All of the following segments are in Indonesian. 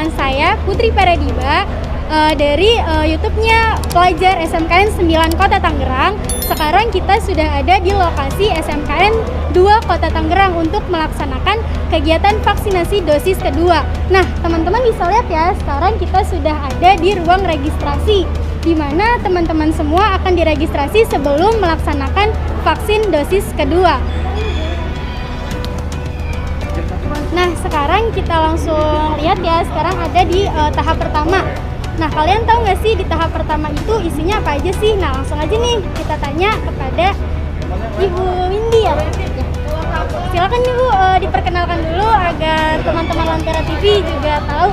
dengan saya Putri Paradiba dari YouTube-nya pelajar SMKN 9 Kota Tangerang. Sekarang kita sudah ada di lokasi SMKN 2 Kota Tangerang untuk melaksanakan kegiatan vaksinasi dosis kedua. Nah, teman-teman bisa lihat ya, sekarang kita sudah ada di ruang registrasi, di mana teman-teman semua akan diregistrasi sebelum melaksanakan vaksin dosis kedua. Nah, sekarang kita langsung lihat ya, sekarang ada di tahap pertama. Nah, kalian tahu nggak sih di tahap pertama itu isinya apa aja sih? Nah, langsung aja nih kita tanya kepada Ibu Windy ya. Silakan Ibu diperkenalkan dulu agar teman-teman Lentera TV juga tahu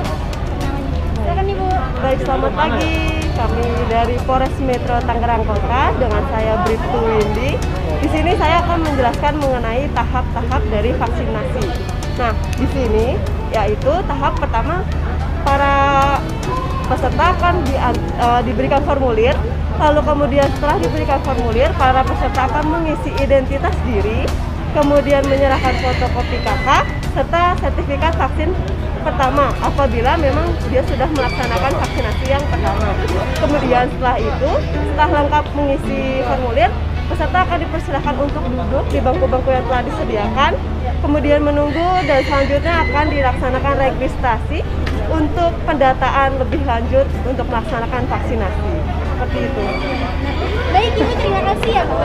namanya. Silakan Ibu. Baik, selamat pagi. Kami dari Polres Metro Tangerang Kota dengan saya Bribtu Windy. Di sini saya akan menjelaskan mengenai tahap-tahap dari vaksinasi. Nah, di sini yaitu tahap pertama, para peserta akan diberikan formulir. Lalu kemudian setelah diberikan formulir, para peserta akan mengisi identitas diri, kemudian menyerahkan fotokopi KK serta sertifikat vaksin pertama apabila memang dia sudah melaksanakan vaksinasi yang pertama. Kemudian setelah itu, setelah lengkap mengisi formulir, peserta akan dipersilakan untuk duduk di bangku-bangku yang telah disediakan, kemudian menunggu dan selanjutnya akan dilaksanakan registrasi untuk pendataan lebih lanjut untuk melaksanakan vaksinasi. Seperti itu. Baik Ibu, terima kasih ya Bu.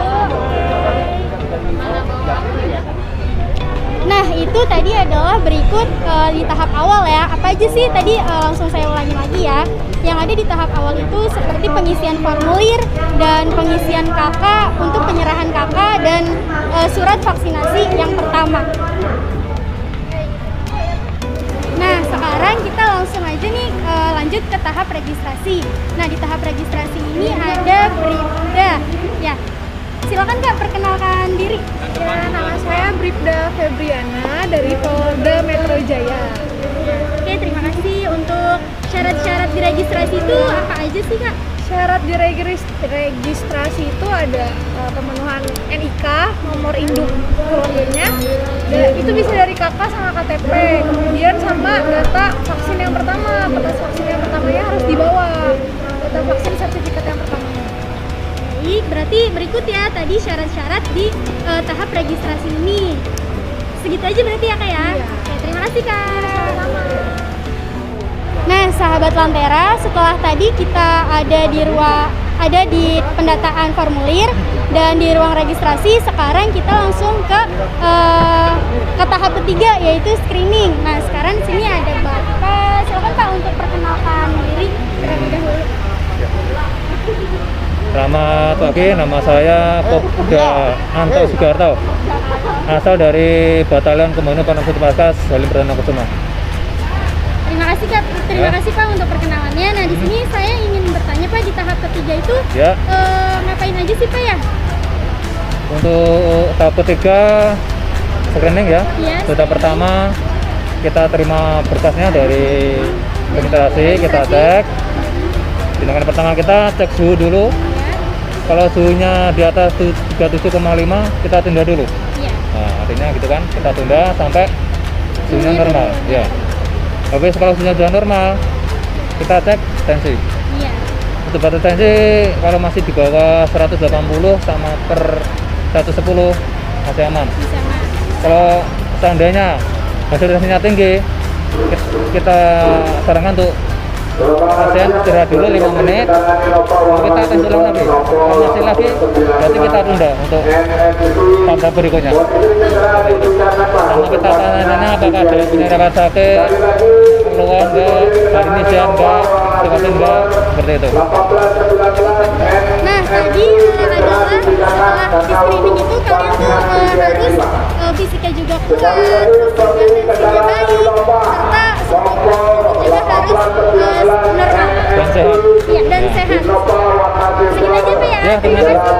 Nah, itu tadi adalah berikut di tahap awal ya. Apa aja sih tadi, langsung saya ulangi lagi ya. Yang ada di tahap awal itu seperti pengisian formulir dan pengisian KK untuk penyerahan KK dan surat vaksinasi yang pertama. Nah, sekarang kita langsung aja nih lanjut ke tahap registrasi. Nah, di tahap registrasi ini ada Bribda. Ya, silakan Kak perkenalkan diri. Ya, nama saya Bribda Febriana dari Polda Metro Jaya. Oke, terima kasih. Untuk syarat-syarat di registrasi itu apa aja sih Kak? Syarat di registrasi itu ada pemenuhan NIK, nomor induk keluarganya, itu bisa dari KK sama KTP, kemudian sama data vaksin yang pertama, kertas vaksin yang pertamanya harus dibawa, data vaksin sertifikat yang pertamanya. Baik, berarti berikut ya tadi syarat-syarat di tahap registrasi ini. Segitu aja berarti ya Kak ya? Iya. Oke, terima kasih Kak. Sama-sama. Nah, sahabat Lentera, setelah tadi kita ada di pendataan formulir dan di ruang registrasi, sekarang kita langsung ke tahap ketiga yaitu screening. Nah, sekarang di sini ada Bapak. Silakan Pak untuk perkenalkan diri terlebih dahulu. Selamat pagi, nama saya Kopda Anto Sugarto, asal dari Batalion Komando Panahan Paskas Halim Perdana Kusuma. Terima kasih Kak, terima kasih Pak untuk perkenalannya. Nah, di sini saya ingin bertanya Pak, di tahap ketiga itu ngapain aja sih Pak ya? Untuk tahap ketiga screening ya. Sudah pertama kita terima berkasnya dari registrasi, kita cek. Tindakan pertama kita cek suhu dulu. Kalau suhunya di atas 37,5 kita tunda dulu. Nah, artinya gitu kan, kita tunda sampai suhunya normal. Ya. Habis kalau suhunya sudah normal, kita cek tensi. Untuk batas tensi kalau masih di bawah 180 sama per 110 masih aman. Kalau seandainya hasil tensinya tinggi, kita sarankan untuk pasien istirahat dulu 5 menit, kita tes ulang lagi. Kalau masih lagi, berarti kita tunda untuk tahap berikutnya. Sama kita tanya apakah ada punya rasa sakit, keluhan enggak, hari ini sehat enggak, sekolah enggak, seperti itu. Nah, tadi adalah setelah di screening itu kalian tuh harus fisiknya juga kuat, terus juga tensinya baik, serta juga harus normal Dan sehat. Iya, dan sehat. Segini aja Pak ya. Terima kasih Pak.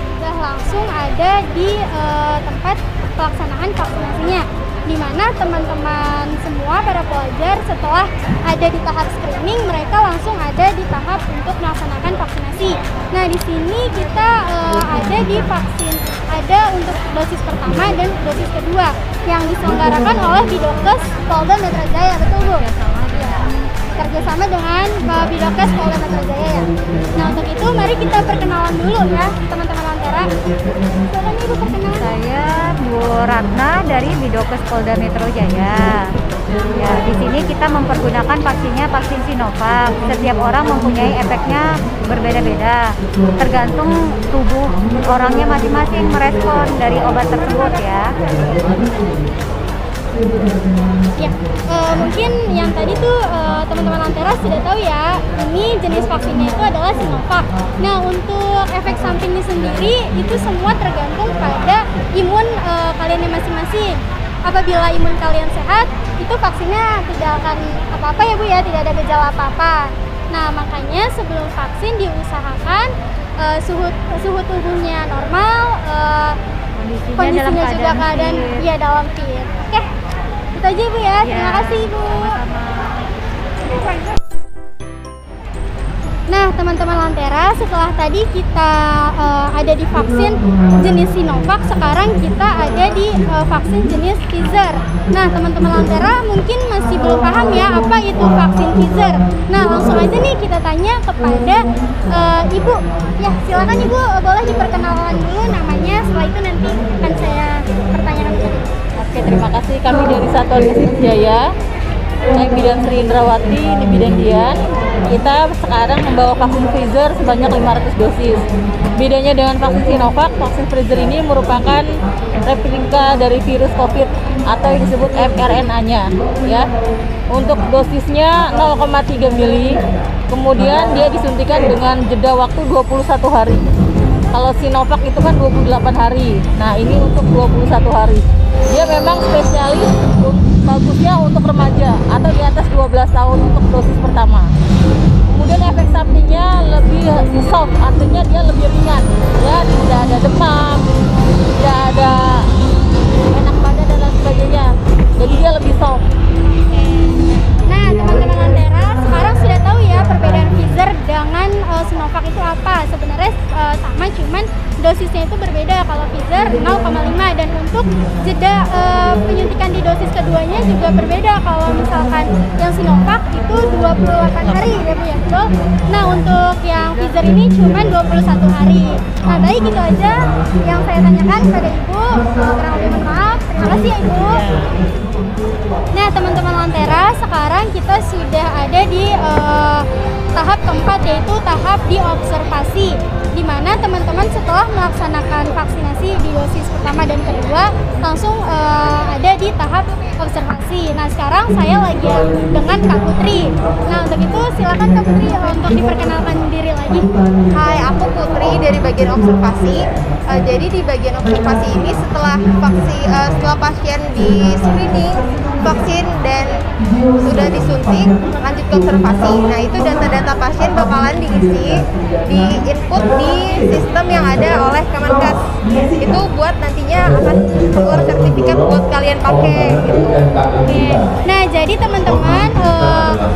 Sudah langsung ada di tempat pelaksanaan vaksinasinya. di mana teman-teman semua para pelajar setelah ada di tahap screening, mereka langsung ada di tahap untuk melaksanakan vaksinasi. Nah, di sini kita ada di vaksin, ada untuk dosis pertama dan dosis kedua yang diselenggarakan oleh Bidokes Polda Metro Jaya, betul Bu? Kerjasama dengan Bidokes Polda Metro Jaya ya. Nah, untuk itu mari kita perkenalan dulu ya teman-teman Lantera. Silakan Ibu perkenalan. Saya Bu Ratna dari Bidokes Polda Metro Jaya. Ya, di sini kita mempergunakan vaksinnya vaksin Sinovac. Setiap orang mempunyai efeknya berbeda-beda, tergantung tubuh orangnya masing-masing merespon dari obat tersebut ya. Ya, mungkin yang tadi tuh teman-teman Lantera sudah tahu ya, ini jenis vaksinnya itu adalah Sinovac. Nah, untuk efek sampingnya sendiri itu semua tergantung pada imun kalian masing-masing. Apabila imun kalian sehat, itu vaksinnya tidak akan apa-apa ya Bu ya, tidak ada gejala apa-apa. Nah, makanya sebelum vaksin diusahakan suhu tubuhnya normal, kondisinya juga keadaan ya dalam fit. Oke, itu aja Bu ya. Terima kasih Ibu. Nah, teman-teman Lantera, setelah tadi kita ada di vaksin jenis Sinovac, sekarang kita ada di vaksin jenis Pfizer. Nah, teman-teman Lantera mungkin masih belum paham ya apa itu vaksin Pfizer. Nah, langsung aja nih kita tanya kepada Ibu. Ya, silakan Ibu, boleh diperkenalkan dulu namanya. Setelah itu nanti akan saya pertanyakan lagi. Oke, terima kasih. Kami dari Satuan Mesin Jaya, saya Bidan Sri Indrawati di Bidan Dian. Kita sekarang membawa vaksin Pfizer sebanyak 500 dosis. Bedanya dengan vaksin Sinovac, vaksin Pfizer ini merupakan replika dari virus COVID atau yang disebut mRNA-nya, ya. Untuk dosisnya 0,3 mili, kemudian dia disuntikan dengan jeda waktu 21 hari. Kalau Sinovac itu kan 28 hari. Nah, ini untuk 21 hari. Dia memang spesialis bagusnya untuk remaja atau di atas 12 tahun untuk dosis pertama. Kemudian efek sampingnya lebih soft, artinya dia lebih ringan. Ya, tidak ada demam, tidak ada enak badan dan lain sebagainya. Jadi dia lebih soft. Nah, teman-teman Lantera, sekarang sudah tahu ya perbedaan Pfizer dengan Sinovac itu apa. Sebenarnya sama, cuman dosisnya itu berbeda. Kalau Pfizer 0,5 dan untuk jeda penyuntikan di dosis keduanya juga berbeda. Kalau misalkan yang Sinovac itu 28 hari ya Bu ya, betul? Nah, untuk yang Pfizer ini cuma 21 hari. Nah, baik itu aja yang saya tanyakan pada Ibu. Kurang lebih mohon maaf. Terima kasih ya Ibu. Nah, teman-teman Lantera, sekarang kita sudah ada di tahap keempat, yaitu tahap di observasi, di mana teman-teman setelah melaksanakan vaksinasi di dosis pertama dan kedua langsung ada di tahap observasi. Nah, sekarang saya lagi dengan Kak Putri. Nah, untuk itu silakan Kak Putri untuk diperkenalkan diri lagi. Hai, aku Putri dari bagian observasi. Jadi di bagian observasi ini setelah pasien di screening vaksin dan sudah disuntik, lanjut ke observasi. Nah, itu data-data pasien bakalan diisi, di input di sistem yang ada oleh Kemenkes. Itu buat nantinya akan keluar sertifikat buat kalian pakai gitu. Oke. Nah, jadi teman-teman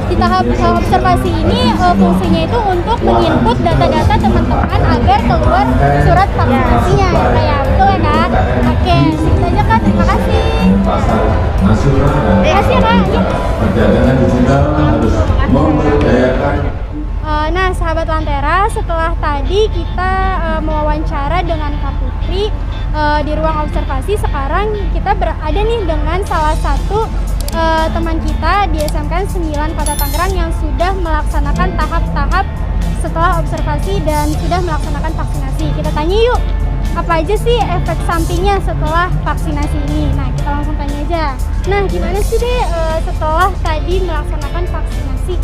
di tahap observasi ini fungsinya itu untuk menginput data-data teman-teman agar keluar surat vaksinasinya ya Kak ya, betul ya Kak? Oke, segitu aja Kak, terima kasih. Terima kasih ya Kak. Perdagangan digital harus memberdayakan. Nah, sahabat Lantera, setelah tadi kita mewawancara dengan Kak Putri di ruang observasi, sekarang kita berada nih dengan salah satu teman kita di SMKN 9 Kota Tangerang yang sudah melaksanakan tahap-tahap setelah observasi dan sudah melaksanakan vaksinasi. Kita tanya yuk, apa aja sih efek sampingnya setelah vaksinasi ini? Nah, kita langsung tanya aja. Nah, gimana sih deh setelah tadi melaksanakan vaksinasi?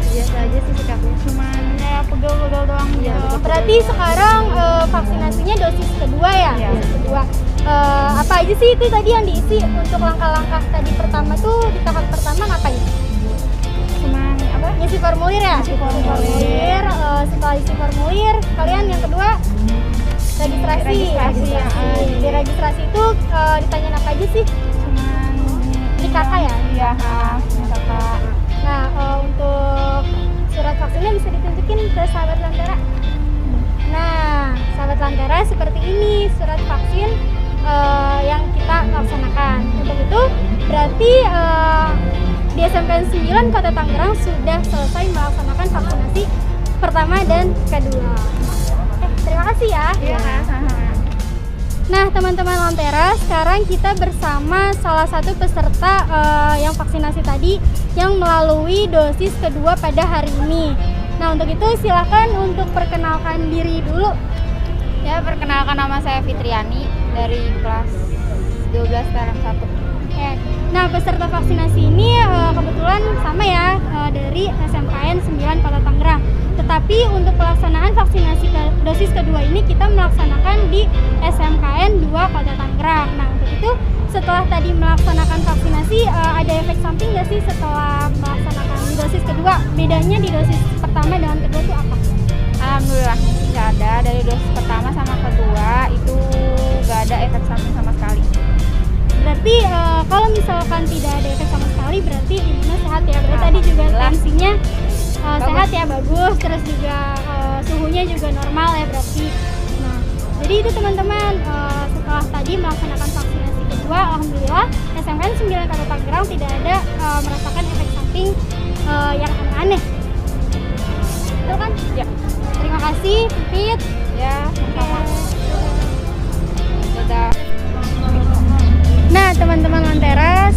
Biasa aja sih sikapnya. Cuman kayak pegel-pegel doang Iya, gitu. betul. Berarti sekarang vaksinasinya dosis kedua ya? Iya. Dosis kedua. Apa aja sih itu tadi yang diisi untuk langkah-langkah tadi pertama tuh di tahap pertama ngapain? Cuman apa? Ngisi formulir ya? Ngisi formulir. Setelah isi formulir, kalian yang kedua registrasi. Registrasi. Di registrasi itu ditanyain apa aja sih? Cuman Iya, kakak. Nah, untuk surat vaksinnya bisa ditunjukin ke sahabat Lantera. Nah, sahabat Lantera, seperti ini surat vaksin yang kita laksanakan. Untuk itu berarti di SMKN 9 Kota Tangerang sudah selesai melaksanakan vaksinasi pertama dan kedua. Terima kasih ya. Iya, Nah, teman-teman Lantera, sekarang kita bersama salah satu peserta yang vaksinasi tadi yang melalui dosis kedua pada hari ini. Nah, untuk itu silakan untuk perkenalkan diri dulu. Ya, perkenalkan nama saya Fitriani dari kelas 12 Tarang 1. Ya. Nah, peserta vaksinasi ini kebetulan sama ya dari SMKN 9 Kota Tangerang. Tetapi untuk pelaksanaan vaksinasi dosis kedua ini kita melaksanakan di SMKN 2 Kota Tangerang. Nah, untuk itu setelah tadi melaksanakan vaksinasi ada efek samping nggak sih setelah melaksanakan dosis kedua? Bedanya di dosis pertama dengan kedua itu apa? Alhamdulillah nggak ada, dari dosis pertama sama kedua itu nggak ada efek samping sama sekali. Berarti kalau misalkan tidak ada efek sama sekali berarti imunnya sehat ya. Berarti tadi juga tensinya sehat ya, bagus, terus juga suhunya juga normal ya berarti. Nah, jadi itu teman-teman, setelah tadi melaksanakan vaksinasi kedua, alhamdulillah SMKN 9 Kota Tangerang tidak ada merasakan efek samping yang aneh-aneh. Betul kan? Ya. Terima kasih, Pipit. Ya, sama. Dadah. Nah, teman-teman Lantera,